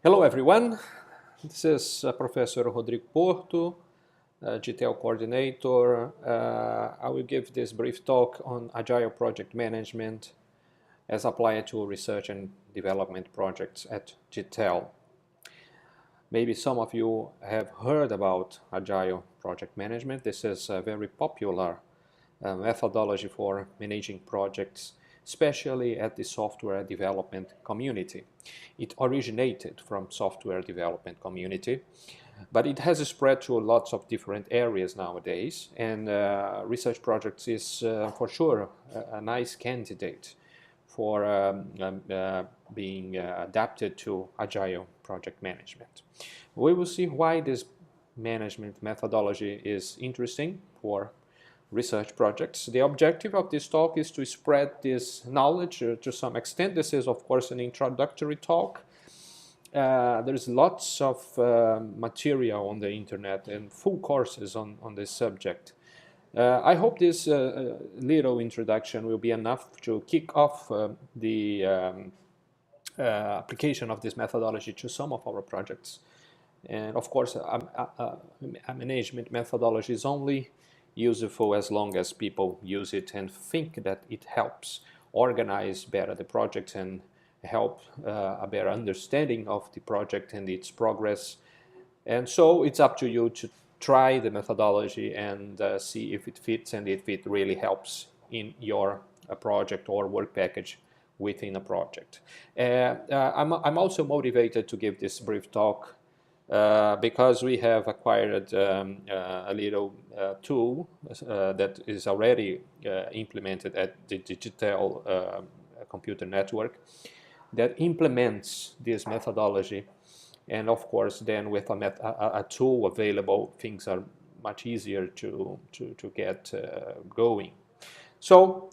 Hello everyone, this is Professor Rodrigo Porto, GTEL coordinator. I will give this brief talk on Agile project management as applied to research and development projects at GTEL. Maybe some of you have heard about Agile project management. This is a very popular methodology for managing projects, especially at the software development community. It originated from software development community, but it has spread to lots of different areas nowadays, and research projects is for sure a nice candidate for being adapted to Agile project management. We will see why this management methodology is interesting for research projects. The objective of this talk is to spread this knowledge to some extent. This is, of course, an introductory talk. There's lots of material on the internet and full courses on this subject. I hope this little introduction will be enough to kick off the application of this methodology to some of our projects. And of course, a management methodology is only useful as long as people use it and think that it helps organize better the project and help a better understanding of the project and its progress. And so it's up to you to try the methodology and see if it fits and if it really helps in your project or work package within a project. I'm also motivated to give this brief talk because we have acquired a little tool that is already implemented at the GTEL computer network that implements this methodology. And of course, then with a tool available, things are much easier to get going. So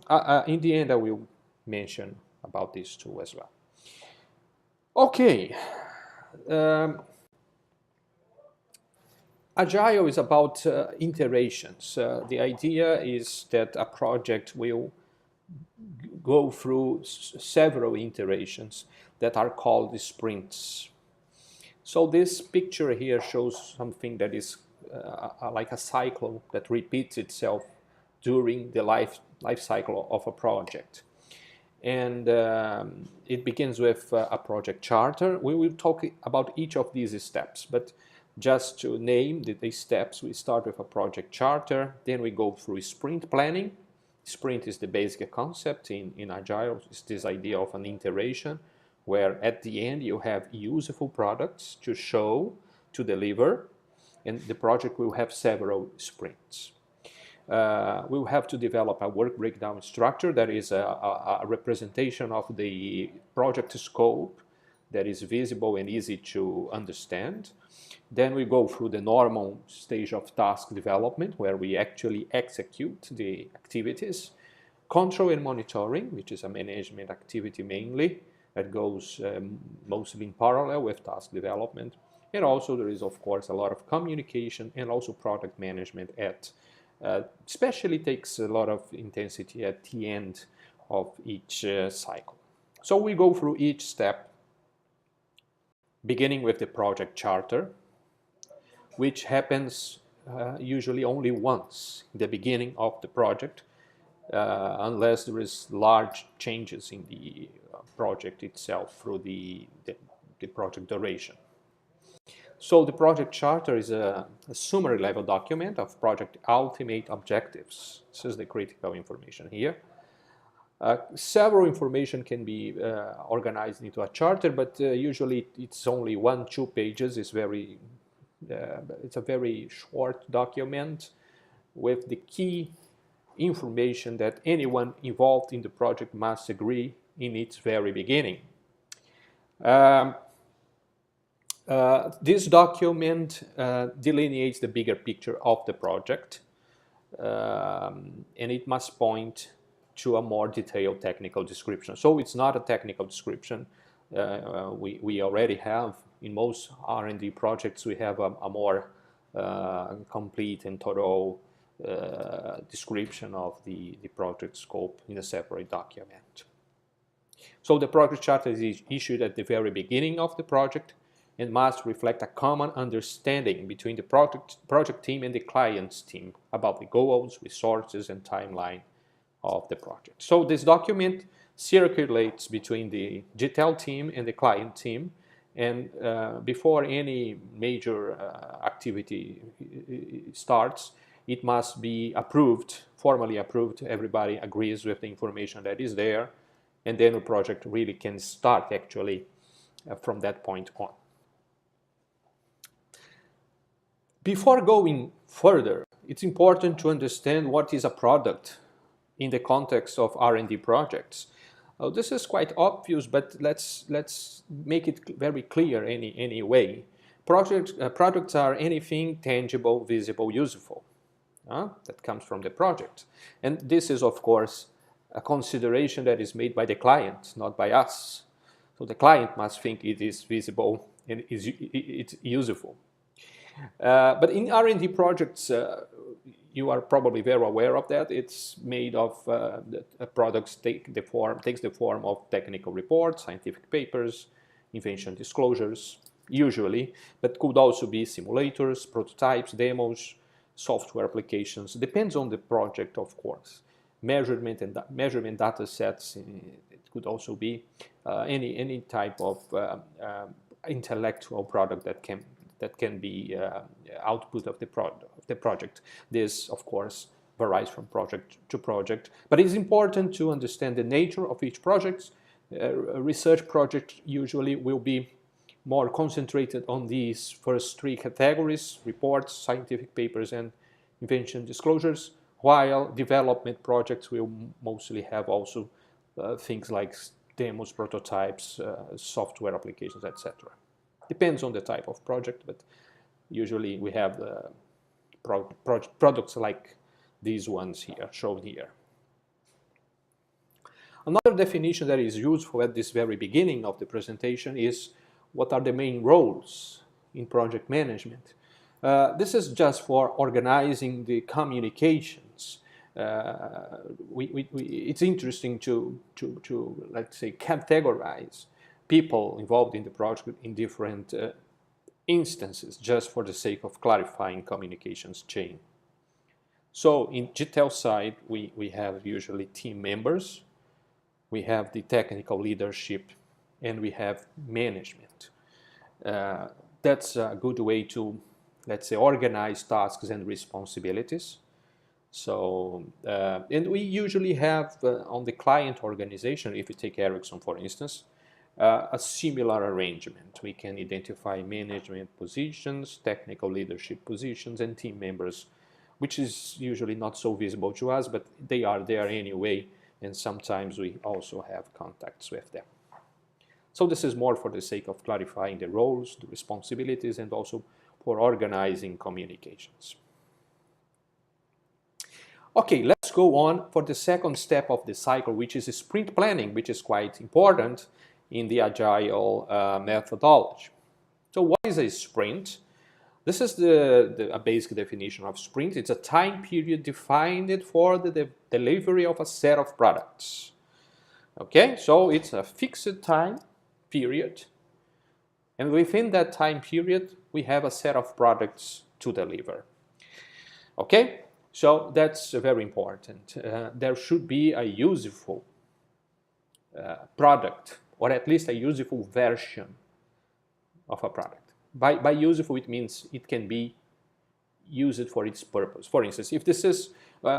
in the end, I will mention about this tool as well. Okay. Agile is about iterations. The idea is that a project will go through several iterations that are called sprints. So this picture here shows something that is like a cycle that repeats itself during the life cycle of a project. And it begins with a project charter. We will talk about each of these steps, but just to name the steps, we start with a project charter, then we go through sprint planning. Sprint is the basic concept in Agile. It's this idea of an iteration where at the end you have useful products to show, to deliver, and the project will have several sprints. We'll have to develop a work breakdown structure that is a representation of the project scope that is visible and easy to understand. Then we go through the normal stage of task development where we actually execute the activities. Control and monitoring, which is a management activity mainly, that goes mostly in parallel with task development. And also there is, of course, a lot of communication and also product management especially takes a lot of intensity at the end of each cycle. So we go through each step, beginning with the project charter, which happens usually only once in the beginning of the project, unless there is large changes in the project itself through the project duration. So the project charter is a summary level document of project ultimate objectives. This is the critical information here. Several information can be organized into a charter, but usually it's only 1-2 pages. It's a very short document with the key information that anyone involved in the project must agree in its very beginning. This document delineates the bigger picture of the project, and it must point to a more detailed technical description. So it's not a technical description. We already have, in most R&D projects, we have a more complete and thorough description of the project scope in a separate document. So the project charter is issued at the very beginning of the project, and must reflect a common understanding between the project team and the client's team about the goals, resources, and timeline of the project. So this document circulates between the GTEL team and the client team, and before any major activity starts, it must be approved, formally approved. Everybody agrees with the information that is there, and then the project really can start actually from that point on. Before going further, it's important to understand what is a product in the context of R&D projects. This is quite obvious, but let's make it very clear anyway. Products are anything tangible, visible, useful that comes from the project. And this is, of course, a consideration that is made by the client, not by us. So the client must think it is visible and it's useful. But in R&D projects, you are probably very aware of that. It's made of products takes the form of technical reports, scientific papers, invention disclosures, usually, but could also be simulators, prototypes, demos, software applications. Depends on the project, of course. Measurement data sets. It could also be any type of intellectual product that can be output of the project. This, of course, varies from project to project, but it's important to understand the nature of each project. A research project usually will be more concentrated on these first three categories: reports, scientific papers, and invention disclosures, while development projects will mostly have also things like demos, prototypes, software applications, etc. Depends on the type of project, but usually we have products like these ones here, shown here. Another definition that is useful at this very beginning of the presentation is what are the main roles in project management. This is just for organizing the communications. It's interesting to let's say, categorize people involved in the project in different instances, just for the sake of clarifying communications chain. So in GTEL side, we have usually team members, we have the technical leadership, and we have management. That's a good way to, let's say, organize tasks and responsibilities. So, and we usually have on the client organization, if you take Ericsson for instance, a similar arrangement. We can identify management positions, technical leadership positions, and team members, which is usually not so visible to us, but they are there anyway, and sometimes we also have contacts with them. So this is more for the sake of clarifying the roles, the responsibilities, and also for organizing communications. Okay, let's go on for the second step of the cycle, which is sprint planning, which is quite important in the Agile methodology. So what is a sprint? This is a basic definition of sprint. It's a time period defined for the delivery of a set of products. Okay, so it's a fixed time period, and within that time period, we have a set of products to deliver. Okay, so that's very important. There should be a useful product, or at least a useful version of a product. By useful, it means it can be used for its purpose. For instance, if this is,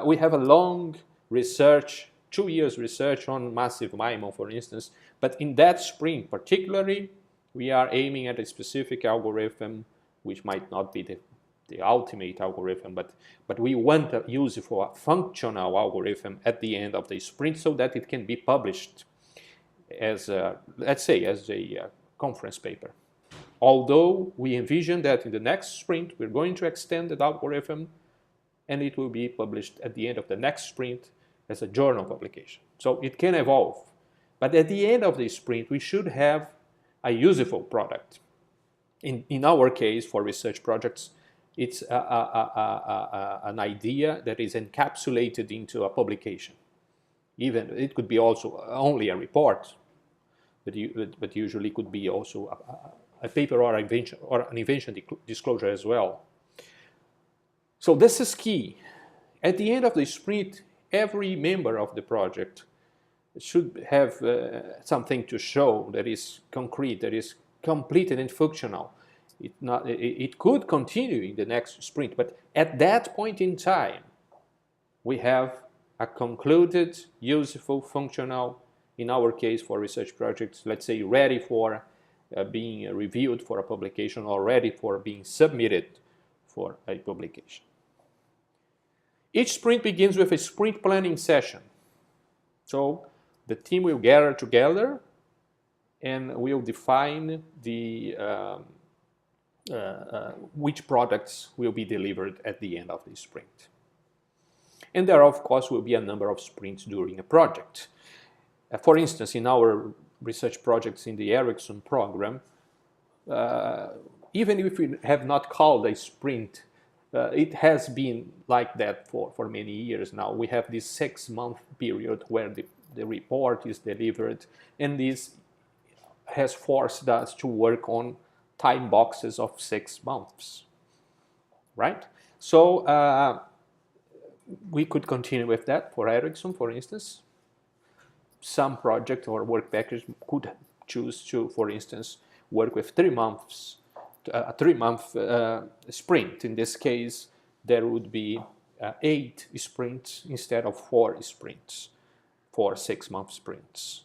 we have a long research, 2 years research on massive MIMO, for instance, but in that sprint particularly, we are aiming at a specific algorithm, which might not be the ultimate algorithm, but we want a useful, functional algorithm at the end of the sprint so that it can be published as a, let's say, as a conference paper. Although we envision that in the next sprint, we're going to extend the algorithm and it will be published at the end of the next sprint as a journal publication. So it can evolve. But at the end of the sprint, we should have a useful product. In our case, for research projects, it's an idea that is encapsulated into a publication. Even it could be also only a report, but usually could be also a paper or an invention disclosure as well. So this is key. At the end of the sprint, every member of the project should have something to show that is concrete, that is completed and functional. It could continue in the next sprint, but at that point in time, we have a concluded, useful, functional, in our case for research projects, let's say ready for being reviewed for a publication or ready for being submitted for a publication. Each sprint begins with a sprint planning session. So the team will gather together and will define the which products will be delivered at the end of the sprint. And there, of course, will be a number of sprints during a project. For instance, in our research projects in the Ericsson program, even if we have not called a sprint, it has been like that for many years now. We have this 6-month period where the report is delivered, and this has forced us to work on time boxes of 6 months, right? So we could continue with that for Ericsson, for instance. Some project or work package could choose to, for instance, work with 3 months, a 3-month sprint. In this case, there would be 8 sprints instead of 4 sprints for 6-month sprints.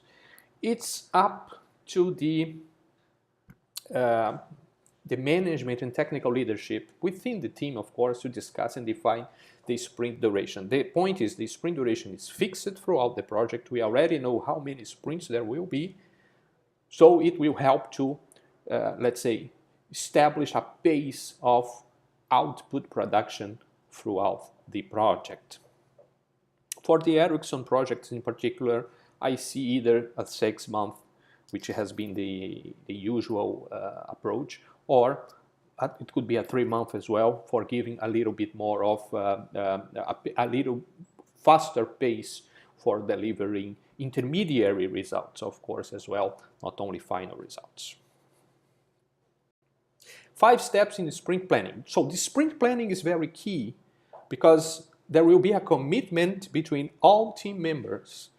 It's up to the management and technical leadership within the team, of course, to discuss and define the sprint duration. The point is the sprint duration is fixed throughout the project. We already know how many sprints there will be, so it will help to, let's say, establish a pace of output production throughout the project. For the Ericsson projects in particular, I see either a 6-month, which has been the usual approach, or it could be a 3-month as well, for giving a little bit more of a little faster pace for delivering intermediary results, of course, as well, not only final results. 5 steps in the sprint planning. So the sprint planning is very key because there will be a commitment between all team members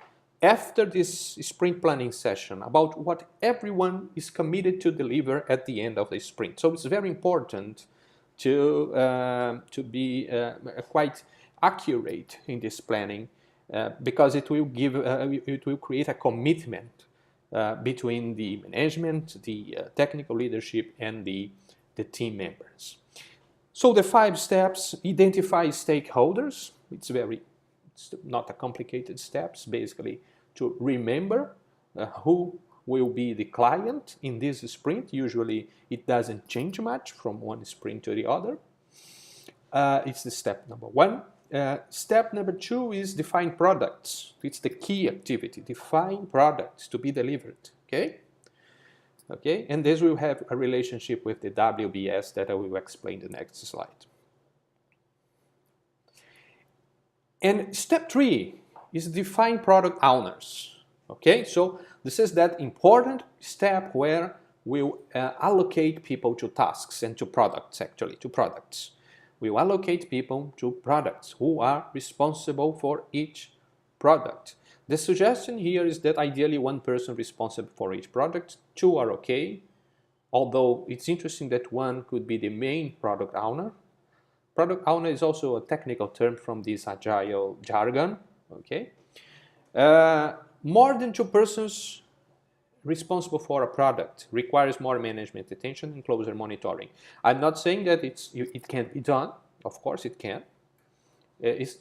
after this sprint planning session about what everyone is committed to deliver at the end of the sprint. So it's very important to be quite accurate in this planning because it will create a commitment between the management, the technical leadership, and the team members. So the 5 steps: identify stakeholders. It's not a complicated steps, basically to remember who will be the client in this sprint. Usually it doesn't change much from one sprint to the other. It's the step number 1. Step number 2 is define products. It's the key activity. Define products to be delivered. Okay, and this will have a relationship with the WBS that I will explain in the next slide. And step 3 is define product owners. Okay, so this is that important step where we'll allocate people to tasks and to products, actually, to products. We'll allocate people to products who are responsible for each product. The suggestion here is that ideally 1 person responsible for each product. 2 are okay, although it's interesting that 1 could be the main product owner. Product owner is also a technical term from this Agile jargon. Okay, more than 2 persons responsible for a product requires more management attention and closer monitoring. I'm not saying that it can't be done. Of course it can.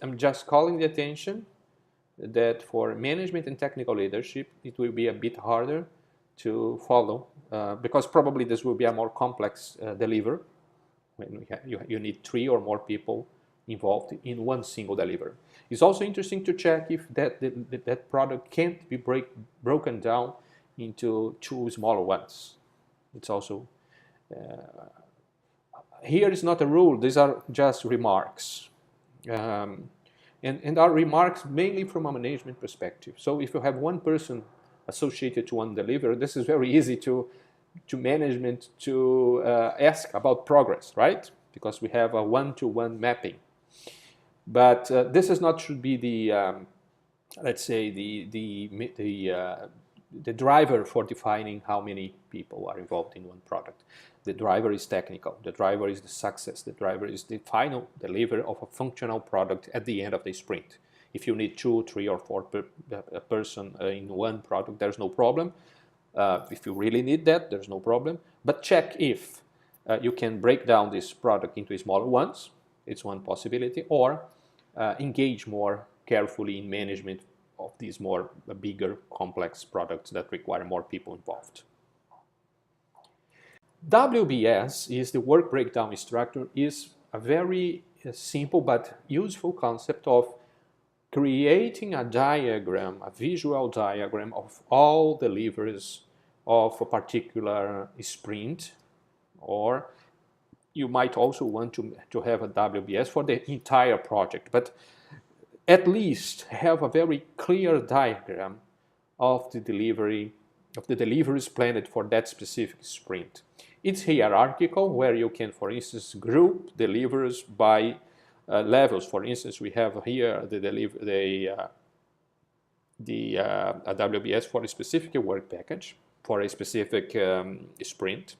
I'm just calling the attention that for management and technical leadership, it will be a bit harder to follow because probably this will be a more complex delivery. When you need 3 or more people involved in one single delivery. It's also interesting to check if that product can't be broken down into 2 smaller ones. It's also here is not a rule. These are just remarks. And our remarks mainly from a management perspective. So if you have 1 person associated to one delivery, this is very easy to management to ask about progress, right? Because we have a one-to-one mapping. But this is not should be the let's say the driver for defining how many people are involved in one product. The driver is technical. The driver is the success. The driver is the final delivery of a functional product at the end of the sprint. If you need 2, 3, or 4 person in one product, there's no problem. If you really need that, there's no problem. But check if you can break down this product into smaller ones. It's one possibility. Or engage more carefully in management of these more bigger, complex products that require more people involved. WBS is the work breakdown structure, is a very simple but useful concept of creating a diagram, a visual diagram of all deliveries of a particular sprint, or you might also want to have a WBS for the entire project, but at least have a very clear diagram of the deliveries planned for that specific sprint. It's hierarchical, where you can, for instance, group deliveries by levels. For instance, we have here a WBS for a specific work package, for a specific sprint.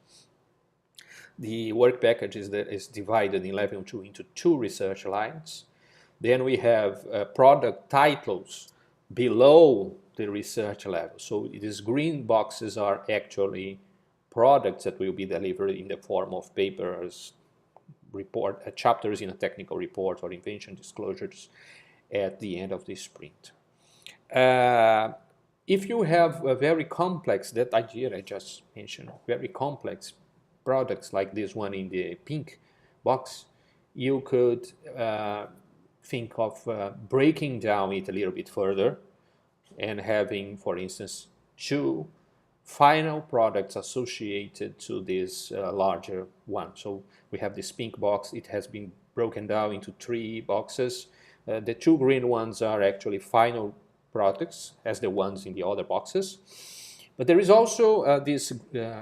The work package is divided in level 2 into 2 research lines. Then we have product titles below the research level. So these green boxes are actually products that will be delivered in the form of papers, chapters in a technical report, or invention disclosures at the end of the sprint. If you have a very complex, that idea I just mentioned, very complex products like this one in the pink box, you could think of breaking down it a little bit further and having, for instance, 2 final products associated to this larger one. So we have this pink box. It has been broken down into 3 boxes. The 2 green ones are actually final products, as the ones in the other boxes. But there is also this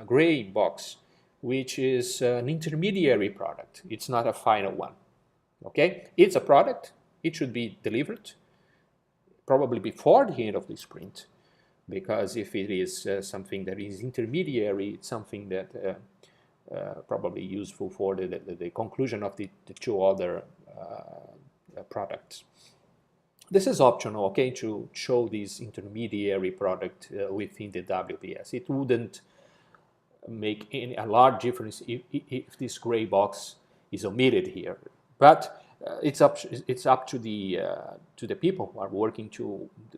gray box, which is an intermediary product. It's not a final one. Okay, it's a product. It should be delivered probably before the end of the sprint, because if it is something that is intermediary, it's something that probably useful for the conclusion of the 2 other products. This is optional, okay, to show this intermediary product within the WBS. It wouldn't make a large difference if this gray box is omitted here, but it's up to the people who are working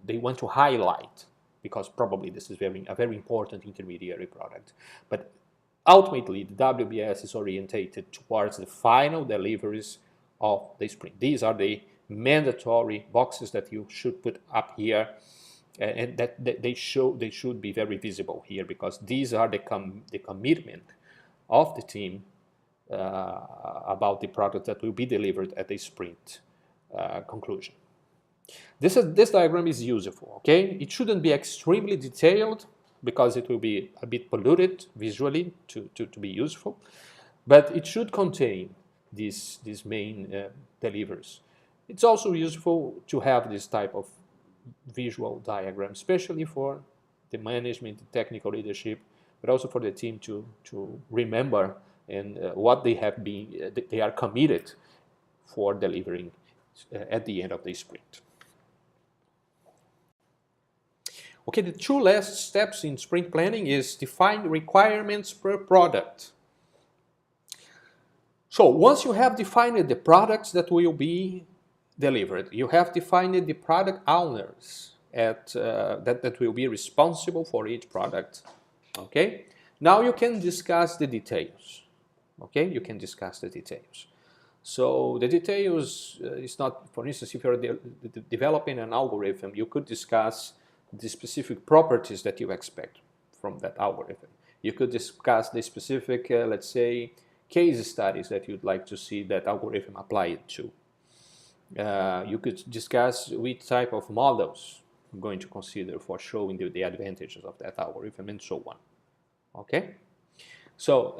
they want to highlight, because probably this is a very important intermediary product. But ultimately, the WBS is orientated towards the final deliveries of the sprint. These are the mandatory boxes that you should put up here, and that they should be very visible here, because these are the commitment of the team about the product that will be delivered at the sprint conclusion. This diagram is useful, okay? It shouldn't be extremely detailed, because it will be a bit polluted visually to be useful, but it should contain these main deliveries. It's also useful to have this type of visual diagram, especially for the management, the technical leadership, but also for the team to remember and what they are committed for delivering at the end of the sprint. Okay, the 2 last steps in sprint planning is define requirements per product. So once you have defined the products that will be delivered, you have defined the product owners that will be responsible for each product. Okay, now you can discuss the details. Okay, you can discuss the details. So the details is not, for instance, if you're developing an algorithm, you could discuss the specific properties that you expect from that algorithm. You could discuss the specific, let's say, case studies that you'd like to see that algorithm applied to. You could discuss which type of models going to consider for showing the advantages of that algorithm and so on. Okay? So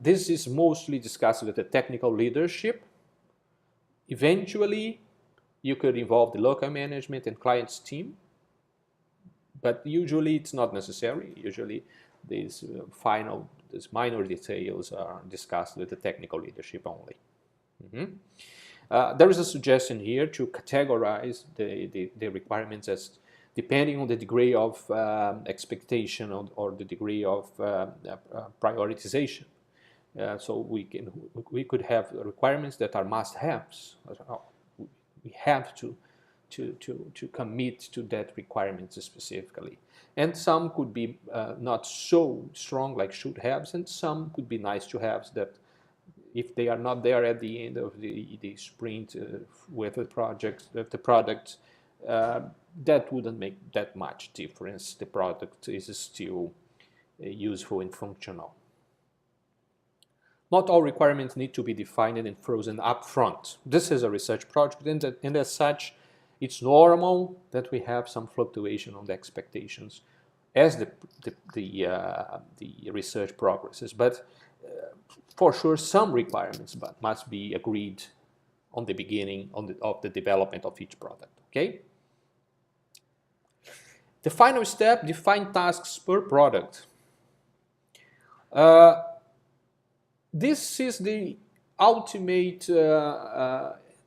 this is mostly discussed with the technical leadership. Eventually, you could involve the local management and clients team, but usually it's not necessary. Usually these minor details are discussed with the technical leadership only. There is a suggestion here to categorize the requirements as depending on the degree of expectation or the degree of prioritization. So we could have requirements that are must-haves. We have to commit to that requirement specifically, and some could be not so strong like should-haves, and some could be nice-to-haves that if they are not there at the end of the sprint with the product, that wouldn't make that much difference. The product is still useful and functional. Not all requirements need to be defined and frozen up front. This is a research project, and as such, it's normal that we have some fluctuation on the expectations as the research progresses. But for sure, some requirements must be agreed on the beginning of the development of each product. Okay. The final step: define tasks per product. This is the ultimate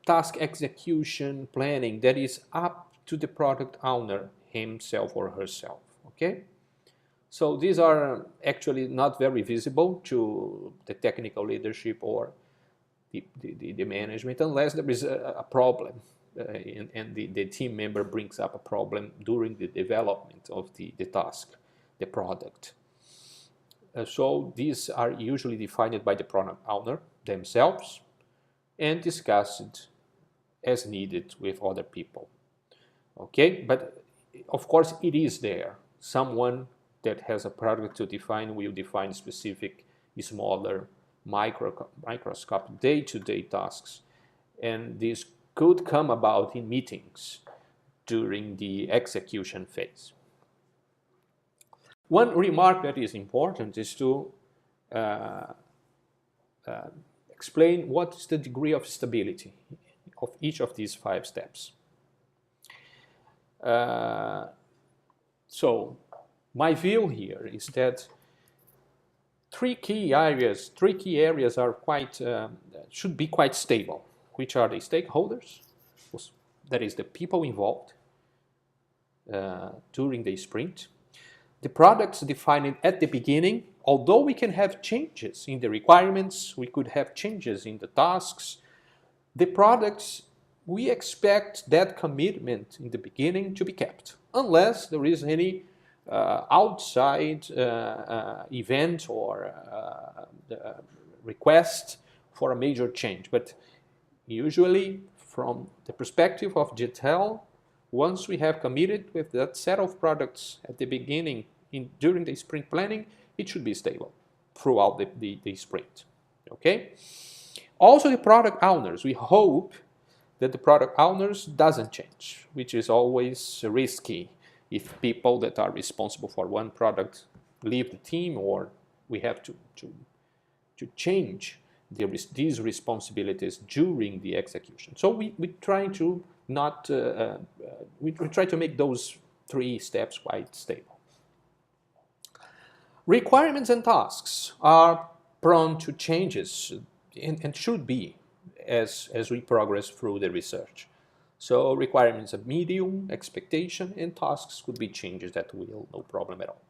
task execution planning that is up to the product owner himself or herself. Okay, so these are actually not very visible to the technical leadership or the management unless there is a problem and the team member brings up a problem during the development of the task, the product. So these are usually defined by the product owner themselves and discussed as needed with other people. Okay, but of course it is there. Someone that has a product to define will define specific, smaller, microscopic day-to-day tasks, and this could come about in meetings during the execution phase. One remark that is important is to explain what is the degree of stability of each of these 5 steps. So my view here is that three key areas are should be quite stable, which are the stakeholders, that is the people involved during the sprint, the products defined at the beginning. Although we can have changes in the requirements, we could have changes in the tasks, the products, we expect that commitment in the beginning to be kept, unless there is any outside event or request for a major change. But usually, from the perspective of GTEL, once we have committed with that set of products at the beginning during the sprint planning, it should be stable throughout the sprint. Okay. Also, the product owners, we hope that the product owners doesn't change, which is always risky if people that are responsible for one product leave the team, or we have to change these responsibilities during the execution. So we try to not we try to make those 3 steps quite stable. Requirements and tasks are prone to changes and should be as we progress through the research. So requirements of medium, expectation, and tasks could be changes that will no problem at all.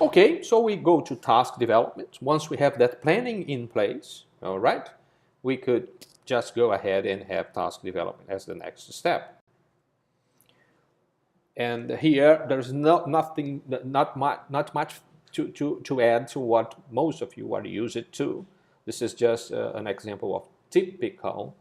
Okay, so we go to task development. Once we have that planning in place, all right, we could just go ahead and have task development as the next step. And here there's not much to add to what most of you are used to. This is just an example of typical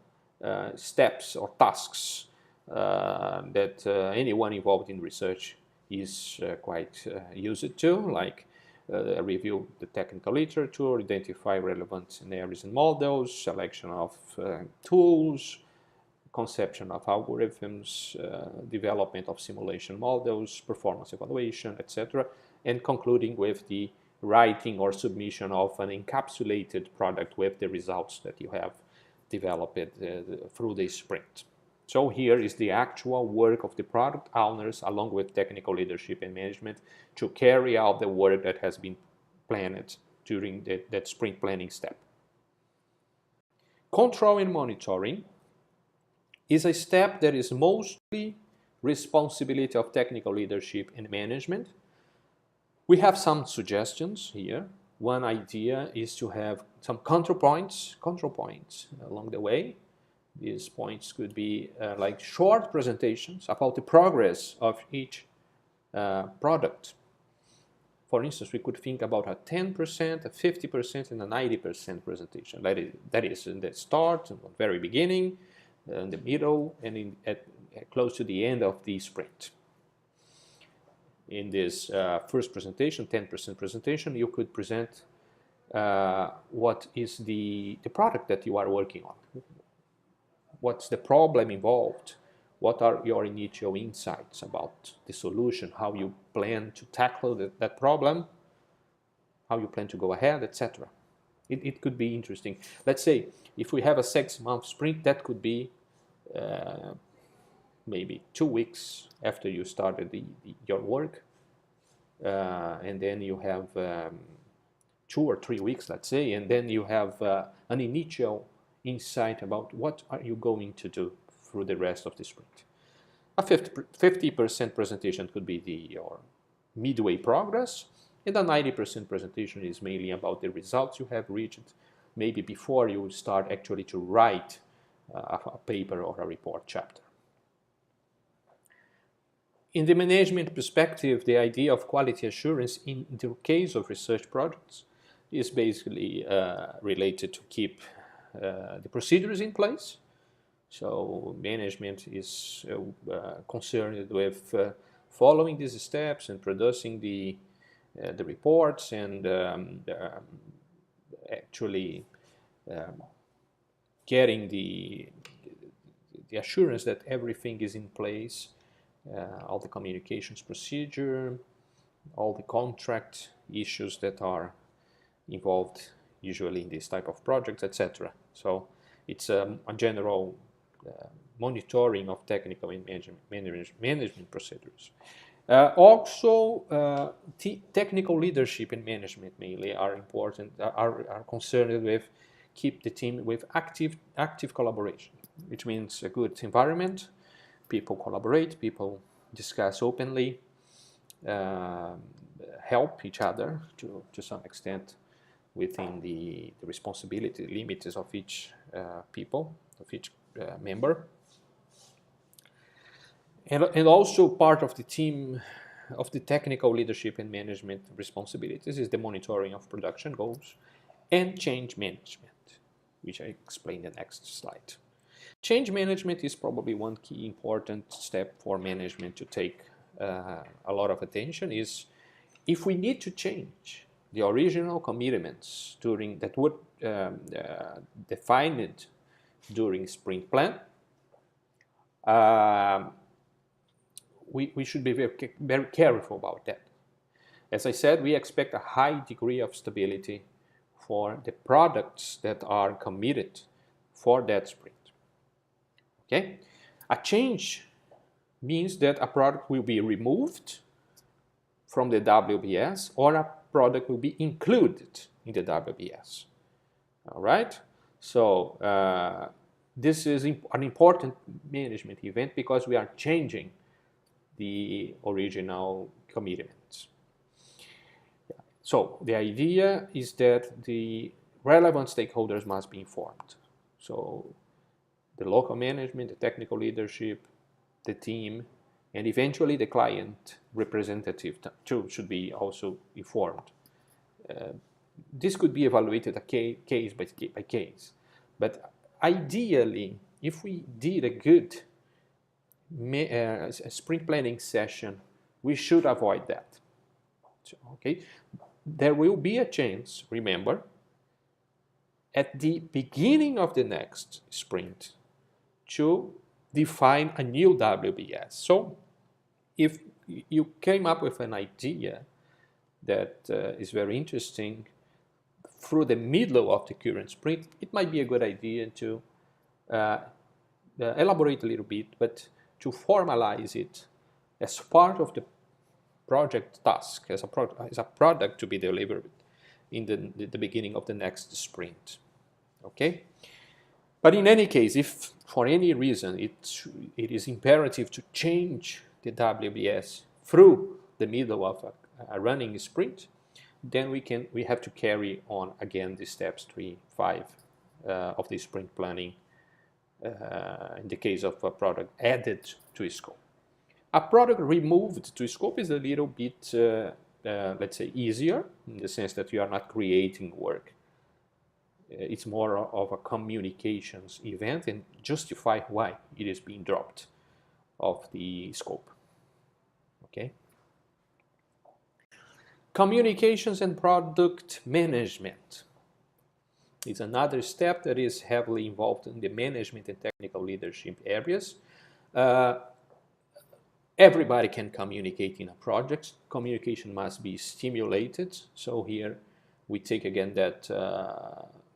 steps or tasks that anyone involved in research is quite used to, like review the technical literature, identify relevant scenarios and models, selection of tools, conception of algorithms, development of simulation models, performance evaluation, etc., and concluding with the writing or submission of an encapsulated product with the results that you have developed through the sprint. So here is the actual work of the product owners along with technical leadership and management to carry out the work that has been planned during that sprint planning step. Control and monitoring is a step that is mostly responsibility of technical leadership and management. We have some suggestions here. One idea is to have some control points along the way. These points could be like short presentations about the progress of each product. For instance, we could think about a 10%, a 50%, and a 90% presentation. That is in the start, in the very beginning, in the middle, and close to the end of the sprint. In this first presentation, 10% presentation, you could present what is the product that you are working on. What's the problem involved? What are your initial insights about the solution? How you plan to tackle that problem? How you plan to go ahead, etc. It could be interesting. Let's say if we have a 6-month sprint, that could be maybe 2 weeks after you started your work, and then you have 2 or 3 weeks, let's say, and then you have an initial insight about what are you going to do through the rest of the sprint. A 50% presentation could be your midway progress, and a 90% presentation is mainly about the results you have reached, maybe before you start actually to write a paper or a report chapter. In the management perspective, the idea of quality assurance in the case of research projects is basically related to keep the procedures in place. So management is concerned with following these steps and producing the reports and actually getting the assurance that everything is in place, all the communications procedure, all the contract issues that are involved usually in this type of projects, etc. So it's a general monitoring of technical and management procedures. Also, technical leadership and management mainly are important, are concerned with keep the team with active collaboration, which means a good environment. People collaborate, people discuss openly, help each other to some extent within the responsibility limits of each member. And also part of the team, of the technical leadership and management responsibilities is the monitoring of production goals and change management, which I explain in the next slide. Change management is probably one key important step for management to take a lot of attention. Is if we need to change the original commitments that were defined during sprint plan, we should be very careful about that. As I said, we expect a high degree of stability for the products that are committed for that sprint. Okay? A change means that a product will be removed from the WBS or a product will be included in the WBS. All right? So this is an important management event because we are changing the original commitments. So the idea is that the relevant stakeholders must be informed. So the local management, the technical leadership, the team, and eventually the client representative too should be also informed. This could be evaluated case by case. But ideally, if we did a good sprint planning session, we should avoid that. So, okay, there will be a chance, remember, at the beginning of the next sprint, to define a new WBS. So if you came up with an idea that is very interesting through the middle of the current sprint, it might be a good idea to elaborate a little bit, but to formalize it as part of the project task, as a product to be delivered in the beginning of the next sprint. Okay? But in any case, if for any reason it is imperative to change the WBS through the middle of a running sprint, then we have to carry on again the steps 3, 5 of the sprint planning in the case of a product added to a scope. A product removed to scope is a little bit, let's say, easier in the sense that you are not creating work. It's more of a communications event and justify why it is being dropped off the scope. Okay. Communications and product management is another step that is heavily involved in the management and technical leadership areas. Everybody can communicate in a project. Communication must be stimulated. So here we take again that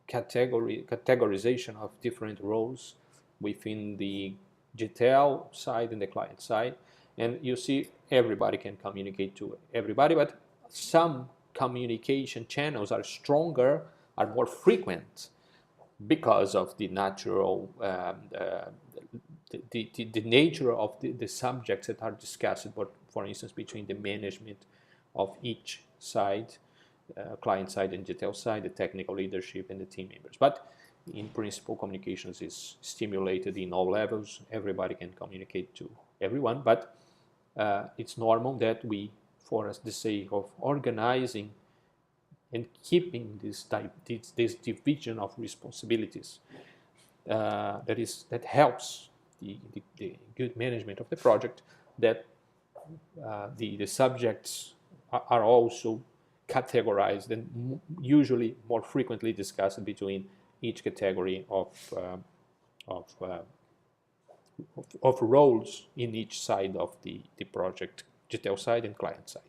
categorization of different roles within the GTEL side and the client side. And you see everybody can communicate to everybody, but some communication channels are stronger, are more frequent because of the natural the nature of the subjects that are discussed, for instance, between the management of each side, client side and GTEL side, the technical leadership and the team members. But in principle, communications is stimulated in all levels. Everybody can communicate to everyone, but it's normal that we, for the sake of organizing and keeping this division of responsibilities, that helps the good management of the project, that the subjects are also categorized and usually more frequently discussed between each category of roles in each side of the project, GTEL side and client side.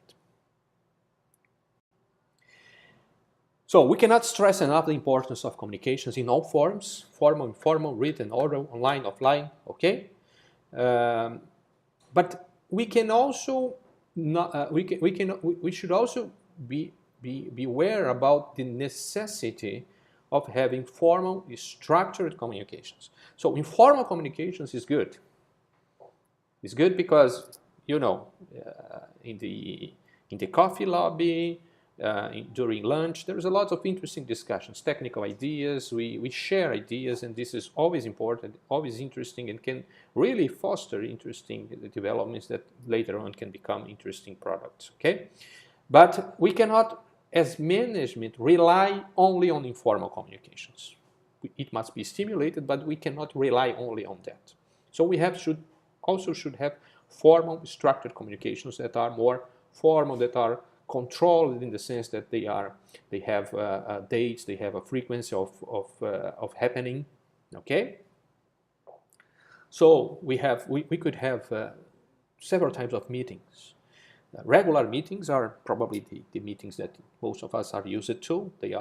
So we cannot stress enough the importance of communications in all forms: formal, informal, written, oral, online, offline. Okay, but we can also we should also be aware about the necessity of having formal, structured communications. So informal communications is good. It's good because, you know, in the coffee lobby, during lunch, there's a lot of interesting discussions, technical ideas. We share ideas, and this is always important, always interesting, and can really foster interesting developments that later on can become interesting products. Okay, but we cannot, as management, rely only on informal communications. It must be stimulated, but we cannot rely only on that. So we should have formal, structured communications that are more formal, that are controlled in the sense that they have dates, they have a frequency of happening. Okay. So we could have several types of meetings. Regular meetings are probably the meetings that most of us are used to. They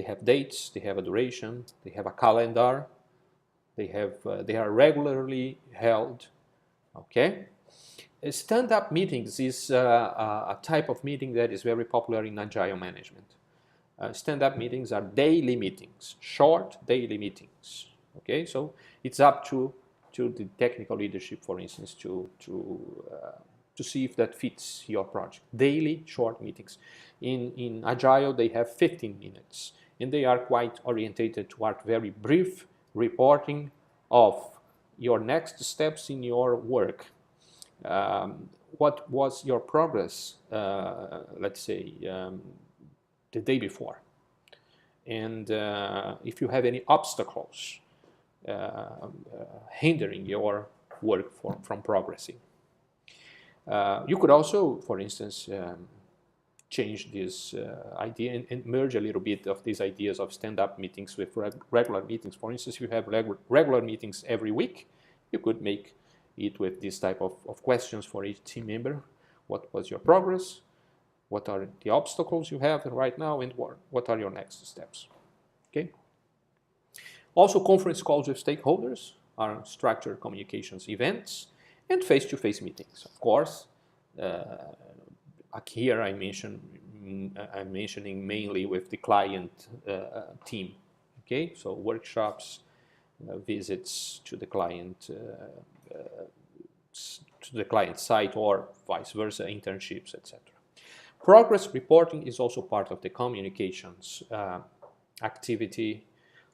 have dates, they have a duration, they have a calendar, they are regularly held. Okay. Stand-up meetings is a type of meeting that is very popular in Agile management. Stand-up meetings are daily meetings, short daily meetings. Okay, so it's up to the technical leadership, for instance, to see if that fits your project. Daily short meetings. In Agile, they have 15 minutes, and they are quite orientated toward very brief reporting of your next steps in your work. What was your progress, let's say, the day before? And if you have any obstacles hindering your work from progressing. You could also, for instance, change this idea and merge a little bit of these ideas of stand-up meetings with regular meetings. For instance, if you have regular meetings every week, you could make it with this type of questions for each team member. What was your progress? What are the obstacles you have right now, and what are your next steps? Okay. Also, conference calls with stakeholders are structured communications events, and face-to-face meetings. Of course, here I'm mentioning mainly with the client team. Okay, so workshops, visits to the client site, or vice versa, internships, etc. Progress reporting is also part of the communications activity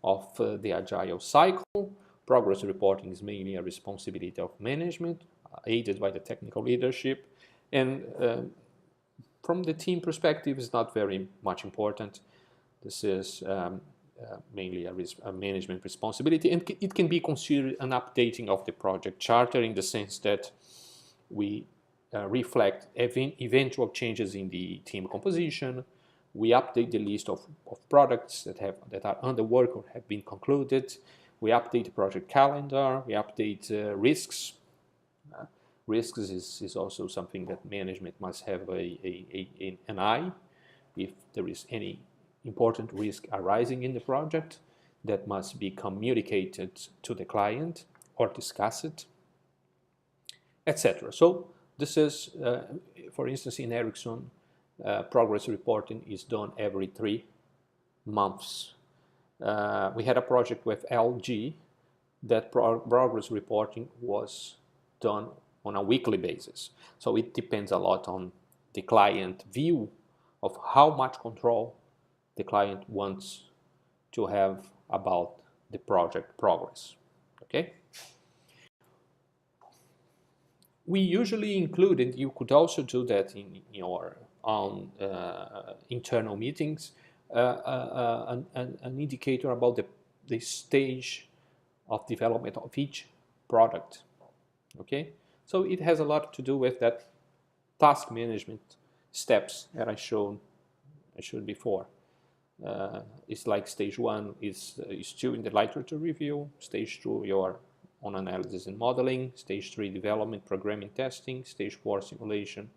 of the Agile cycle. Progress reporting is mainly a responsibility of management, aided by the technical leadership, and from the team perspective, it's not very much important. This is mainly a management responsibility, and it can be considered an updating of the project charter in the sense that we reflect eventual changes in the team composition. We update the list of products that are under work or have been concluded. We update the project calendar. We update risks. Risks is also something that management must have an eye. If there is any important risk arising in the project, that must be communicated to the client or discussed, etc. So this is, for instance, in Ericsson, progress reporting is done every 3 months. We had a project with LG that progress reporting was done on a weekly basis. So it depends a lot on the client view of how much control the client wants to have about the project progress. Okay? We usually include, and you could also do that in your own internal meetings, an indicator about the stage of development of each product. Okay, so it has a lot to do with that task management steps that I showed before. It's like stage 1 is still in the literature review. Stage 2, you're on analysis and modeling. Stage 3, development, programming, testing. Stage 4, simulation,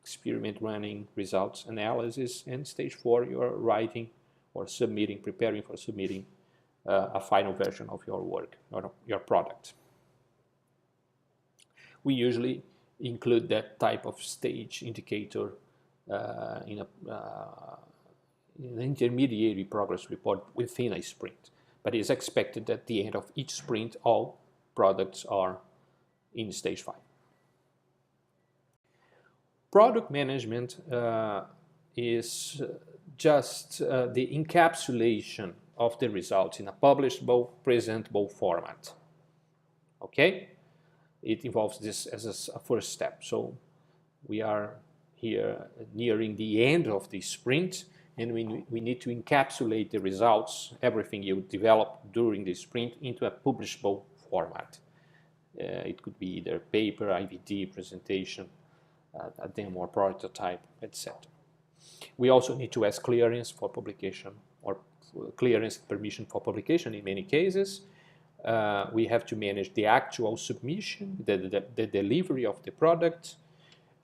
experiment running, results analysis. And stage 4, you're writing or submitting, preparing for submitting a final version of your work or your product. We usually include that type of stage indicator in an intermediary progress report within a sprint. But it is expected at the end of each sprint, all products are in stage 5. Product management is just the encapsulation of the results in a publishable, presentable format. Okay? It involves this as a first step. So we are here nearing the end of the sprint, and we need to encapsulate the results, everything you develop during the sprint, into a publishable format. It could be either paper, IVD, presentation, a demo or prototype, etc. We also need to ask clearance for publication or clearance permission for publication in many cases. We have to manage the actual submission, the delivery of the product.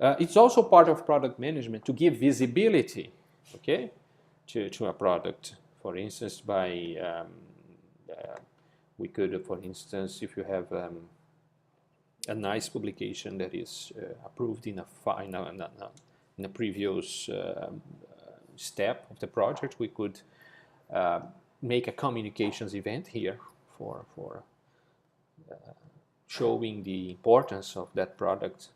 It's also part of product management to give visibility, okay, to a product. For instance, we could, for instance, if you have a nice publication that is approved in a previous step of the project, we could make a communications event here for showing the importance of that product.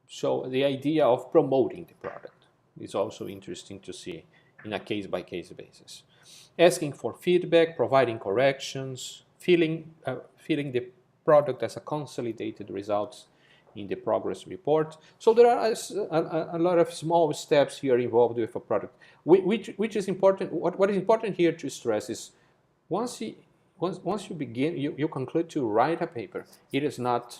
So the idea of promoting the product is also interesting to see in a case-by-case basis. Asking for feedback, providing corrections, feeling the product as a consolidated results in the progress report. So there are a lot of small steps here involved with a product. Which is important. What is important here to stress is once you begin, you conclude to write a paper. It is not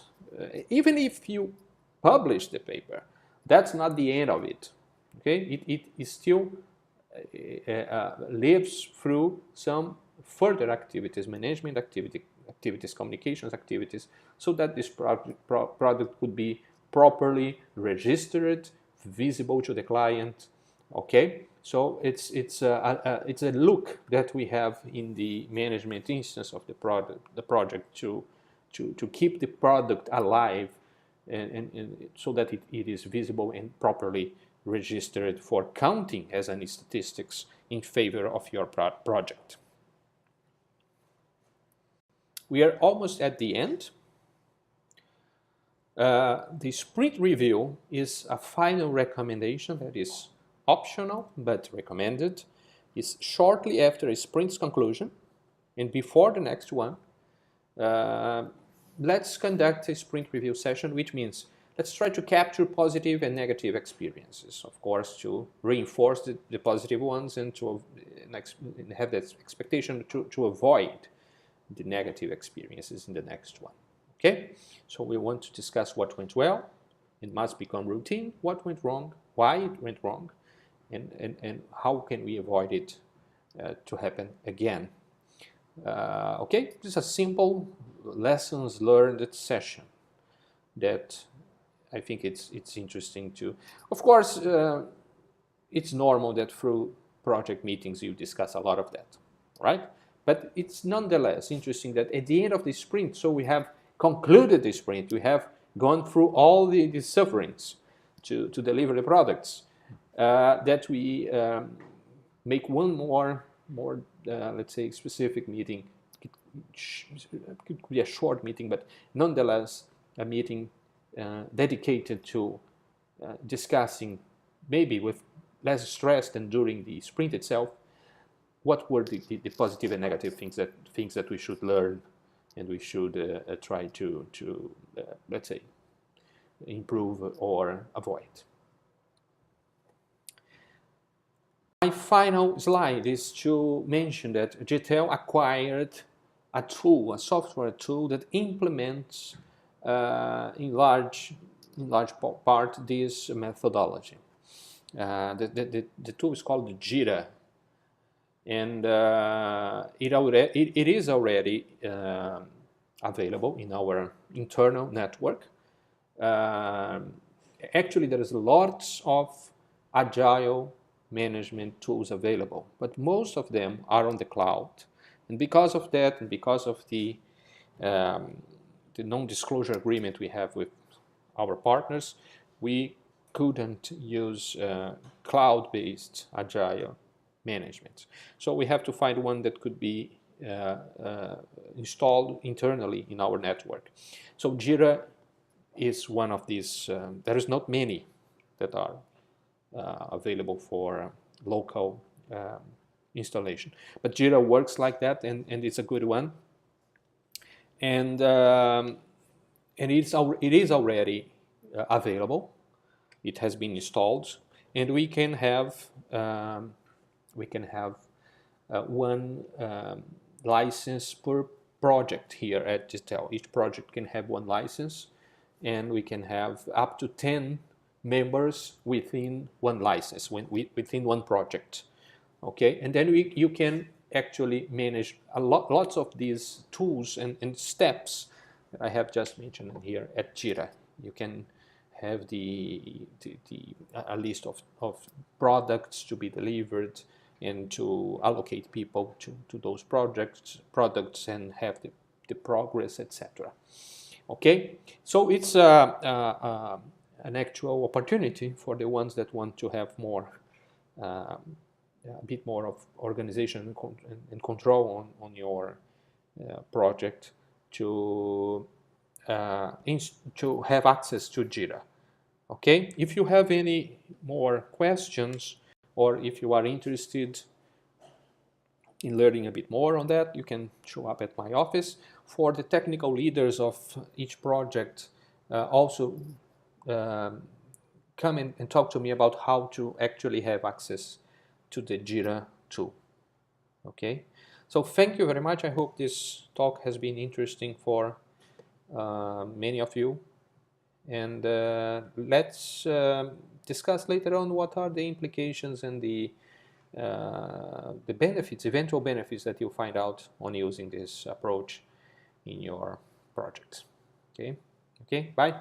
even if you publish the paper, That's not the end of it. Okay, it still lives through some further activities, management activities, communications activities, so that this product could be properly registered, visible to the client. Okay, so it's a look that we have in the management instance of the project to keep the product alive, and so that it is visible and properly registered for counting as any statistics in favor of your project. We are almost at the end. The sprint review is a final recommendation that is optional but recommended. It's shortly after a sprint's conclusion and before the next one. Let's conduct a sprint review session, which means let's try to capture positive and negative experiences, of course, to reinforce the positive ones and to have that expectation to avoid the negative experiences in the next one. Okay, so we want to discuss what went well. It must become routine. What went wrong, why it went wrong, and how can we avoid it to happen again. Okay, this is a simple lessons learned session that I think it's interesting to. Of course, it's normal that through project meetings you discuss a lot of that, right? But it's nonetheless interesting that at the end of the sprint, so we have concluded the sprint, we have gone through all the sufferings to deliver the products, that we make one more let's say specific meeting. It could be a short meeting, but nonetheless a meeting dedicated to discussing, maybe with less stress than during the sprint itself, what were the positive and negative things that we should learn and we should try to let's say improve or avoid. My final slide is to mention that GTEL acquired a tool, a software tool that implements in large part this methodology. The tool is called Jira, and it is already available in our internal network. Actually, there is lots of Agile management tools available, but most of them are on the cloud. And because of that, and because of the non-disclosure agreement we have with our partners, we couldn't use cloud-based Agile management. So we have to find one that could be installed internally in our network. So Jira is one of these. There is not many that are available for local installation, but Jira works like that, and it's a good one. And it is already available. It has been installed, and we can have one license per project here at GTEL. Each project can have one license, and we can have up to 10 members within one license, within one project. Okay, and then you can actually manage lots of these tools and steps that I have just mentioned here at Jira. You can have a list of products to be delivered, and to allocate people to those products and have the progress, etc. Okay, so it's an actual opportunity for the ones that want to have more, a bit more of organization and control on your project to have access to Jira. Okay, if you have any more questions, or if you are interested in learning a bit more on that, you can show up at my office. For the technical leaders of each project, also come and talk to me about how to actually have access to the Jira tool. Okay, so thank you very much. I hope this talk has been interesting for many of you, and let's discuss later on what are the implications and the benefits, eventual benefits that you'll find out on using this approach in your projects. Okay, bye.